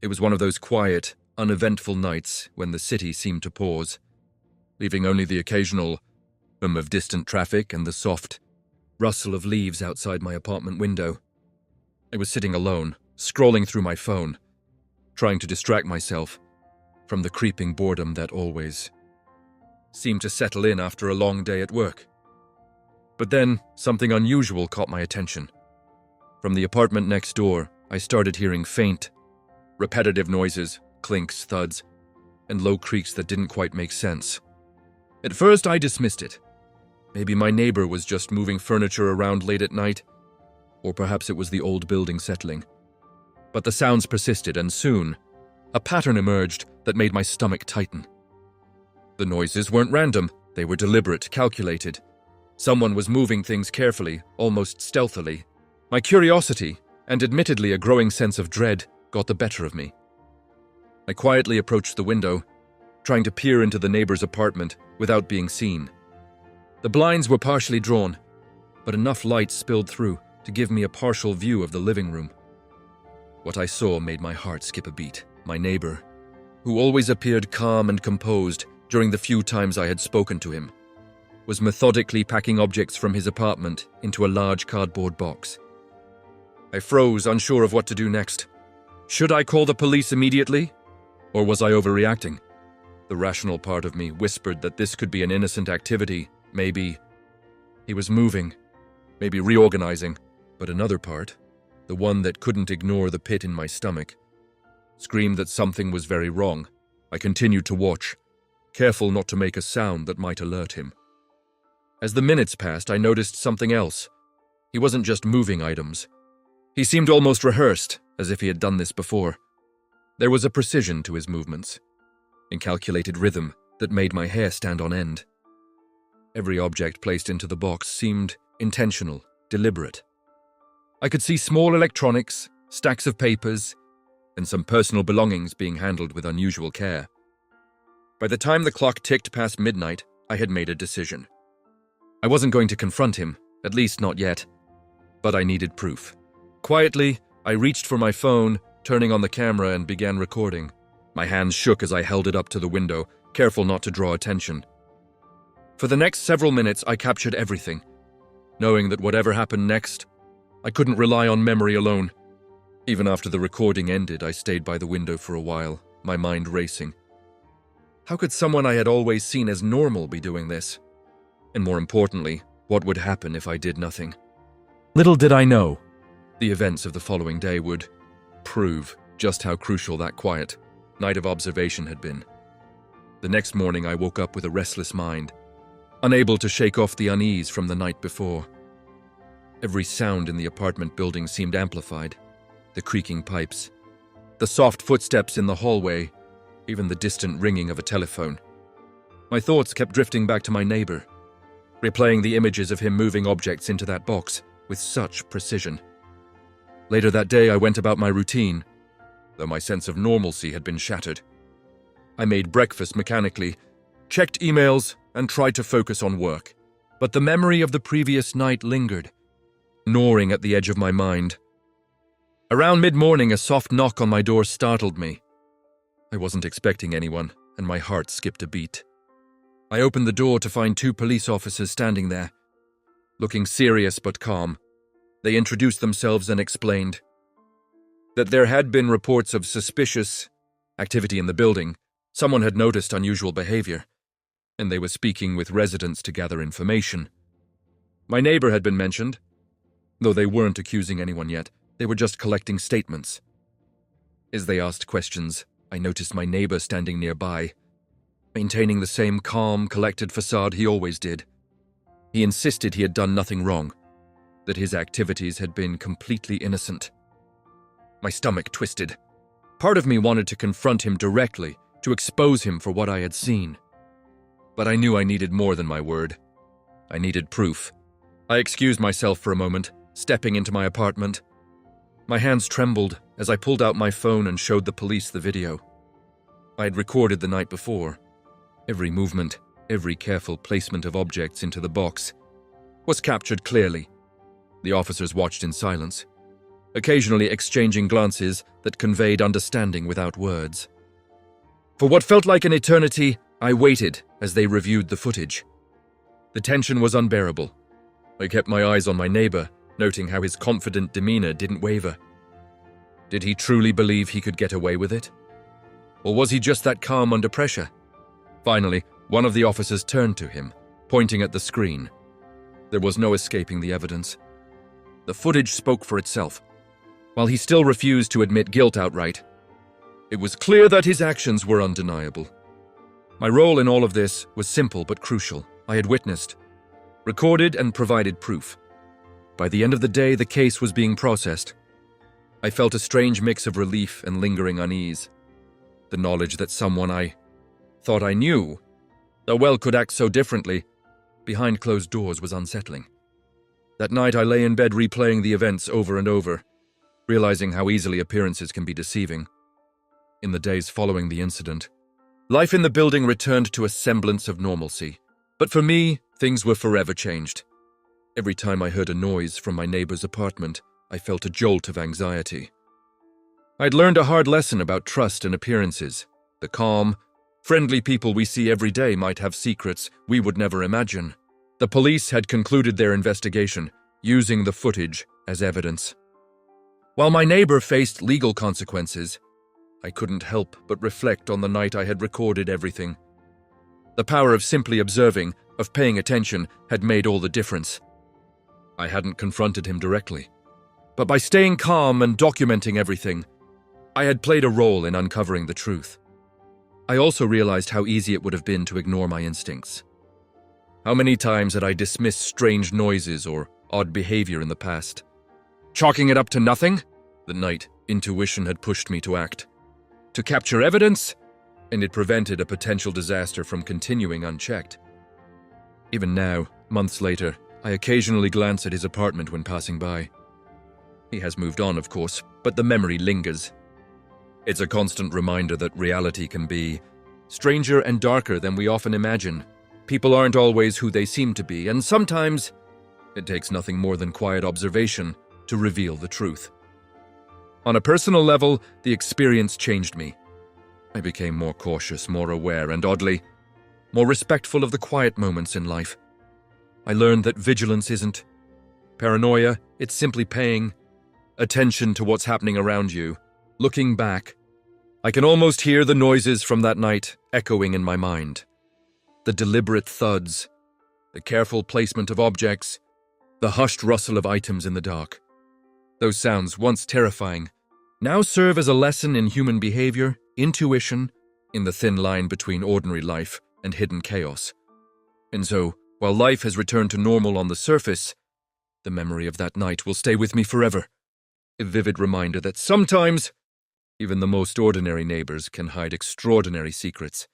It was one of those quiet, uneventful nights when the city seemed to pause, leaving only the occasional hum of distant traffic and the soft rustle of leaves outside my apartment window. I was sitting alone, scrolling through my phone, trying to distract myself from the creeping boredom that always seemed to settle in after a long day at work. But then, something unusual caught my attention. From the apartment next door, I started hearing faint, repetitive noises, clinks, thuds, and low creaks that didn't quite make sense. At first, I dismissed it. Maybe my neighbor was just moving furniture around late at night, or perhaps it was the old building settling. But the sounds persisted, and soon, a pattern emerged that made my stomach tighten. The noises weren't random, they were deliberate, calculated. Someone was moving things carefully, almost stealthily. My curiosity, and admittedly a growing sense of dread, got the better of me. I quietly approached the window, trying to peer into the neighbor's apartment without being seen. The blinds were partially drawn, but enough light spilled through to give me a partial view of the living room. What I saw made my heart skip a beat. My neighbor, who always appeared calm and composed during the few times I had spoken to him, was methodically packing objects from his apartment into a large cardboard box. I froze, unsure of what to do next. Should I call the police immediately? Or was I overreacting? The rational part of me whispered that this could be an innocent activity. Maybe he was moving, maybe reorganizing. But another part, the one that couldn't ignore the pit in my stomach, screamed that something was very wrong. I continued to watch, careful not to make a sound that might alert him. As the minutes passed, I noticed something else. He wasn't just moving items. He seemed almost rehearsed, as if he had done this before. There was a precision to his movements, a calculated rhythm that made my hair stand on end. Every object placed into the box seemed intentional, deliberate. I could see small electronics, stacks of papers, and some personal belongings being handled with unusual care. By the time the clock ticked past midnight, I had made a decision. I wasn't going to confront him, at least not yet, but I needed proof. Quietly, I reached for my phone, turning on the camera, and began recording. My hands shook as I held it up to the window, careful not to draw attention. For the next several minutes, I captured everything, knowing that whatever happened next, I couldn't rely on memory alone. Even after the recording ended, I stayed by the window for a while, my mind racing. How could someone I had always seen as normal be doing this? And more importantly, what would happen if I did nothing? Little did I know, the events of the following day would prove just how crucial that quiet night of observation had been. The next morning, I woke up with a restless mind, unable to shake off the unease from the night before. Every sound in the apartment building seemed amplified. The creaking pipes, the soft footsteps in the hallway, even the distant ringing of a telephone. My thoughts kept drifting back to my neighbor, replaying the images of him moving objects into that box with such precision. Later that day, I went about my routine, though my sense of normalcy had been shattered. I made breakfast mechanically, checked emails, and tried to focus on work. But the memory of the previous night lingered, gnawing at the edge of my mind. Around mid-morning, a soft knock on my door startled me. I wasn't expecting anyone, and my heart skipped a beat. I opened the door to find 2 police officers standing there, looking serious but calm. They introduced themselves and explained that there had been reports of suspicious activity in the building. Someone had noticed unusual behavior, and they were speaking with residents to gather information. My neighbor had been mentioned, though they weren't accusing anyone yet. They were just collecting statements. As they asked questions, I noticed my neighbor standing nearby, maintaining the same calm, collected facade he always did. He insisted he had done nothing wrong, that his activities had been completely innocent. My stomach twisted. Part of me wanted to confront him directly, to expose him for what I had seen. But I knew I needed more than my word. I needed proof. I excused myself for a moment, stepping into my apartment. My hands trembled as I pulled out my phone and showed the police the video. I had recorded the night before. Every movement, every careful placement of objects into the box was captured clearly. The officers watched in silence, occasionally exchanging glances that conveyed understanding without words. For what felt like an eternity, I waited as they reviewed the footage. The tension was unbearable. I kept my eyes on my neighbor, noting how his confident demeanor didn't waver. Did he truly believe he could get away with it? Or was he just that calm under pressure? Finally, one of the officers turned to him, pointing at the screen. There was no escaping the evidence. The footage spoke for itself. While he still refused to admit guilt outright, it was clear that his actions were undeniable. My role in all of this was simple but crucial. I had witnessed, recorded, and provided proof. By the end of the day, the case was being processed. I felt a strange mix of relief and lingering unease. The knowledge that someone I thought I knew, though well could act so differently, behind closed doors was unsettling. That night I lay in bed replaying the events over and over, realizing how easily appearances can be deceiving. In the days following the incident, life in the building returned to a semblance of normalcy. But for me, things were forever changed. Every time I heard a noise from my neighbor's apartment, I felt a jolt of anxiety. I'd learned a hard lesson about trust and appearances. The calm, friendly people we see every day might have secrets we would never imagine. The police had concluded their investigation, using the footage as evidence. While my neighbor faced legal consequences, I couldn't help but reflect on the night I had recorded everything. The power of simply observing, of paying attention, had made all the difference. I hadn't confronted him directly, but by staying calm and documenting everything, I had played a role in uncovering the truth. I also realized how easy it would have been to ignore my instincts. How many times had I dismissed strange noises or odd behavior in the past? Chalking it up to nothing? The night, intuition had pushed me to act. To capture evidence, and it prevented a potential disaster from continuing unchecked. Even now, months later, I occasionally glance at his apartment when passing by. He has moved on, of course, but the memory lingers. It's a constant reminder that reality can be stranger and darker than we often imagine. People aren't always who they seem to be, and sometimes it takes nothing more than quiet observation to reveal the truth. On a personal level, the experience changed me. I became more cautious, more aware, and oddly, more respectful of the quiet moments in life. I learned that vigilance isn't paranoia, it's simply paying attention to what's happening around you. Looking back, I can almost hear the noises from that night echoing in my mind. The deliberate thuds, the careful placement of objects, the hushed rustle of items in the dark. Those sounds, once terrifying, now serve as a lesson in human behavior, intuition, in the thin line between ordinary life and hidden chaos. And so, while life has returned to normal on the surface, the memory of that night will stay with me forever. A vivid reminder that sometimes, even the most ordinary neighbors can hide extraordinary secrets.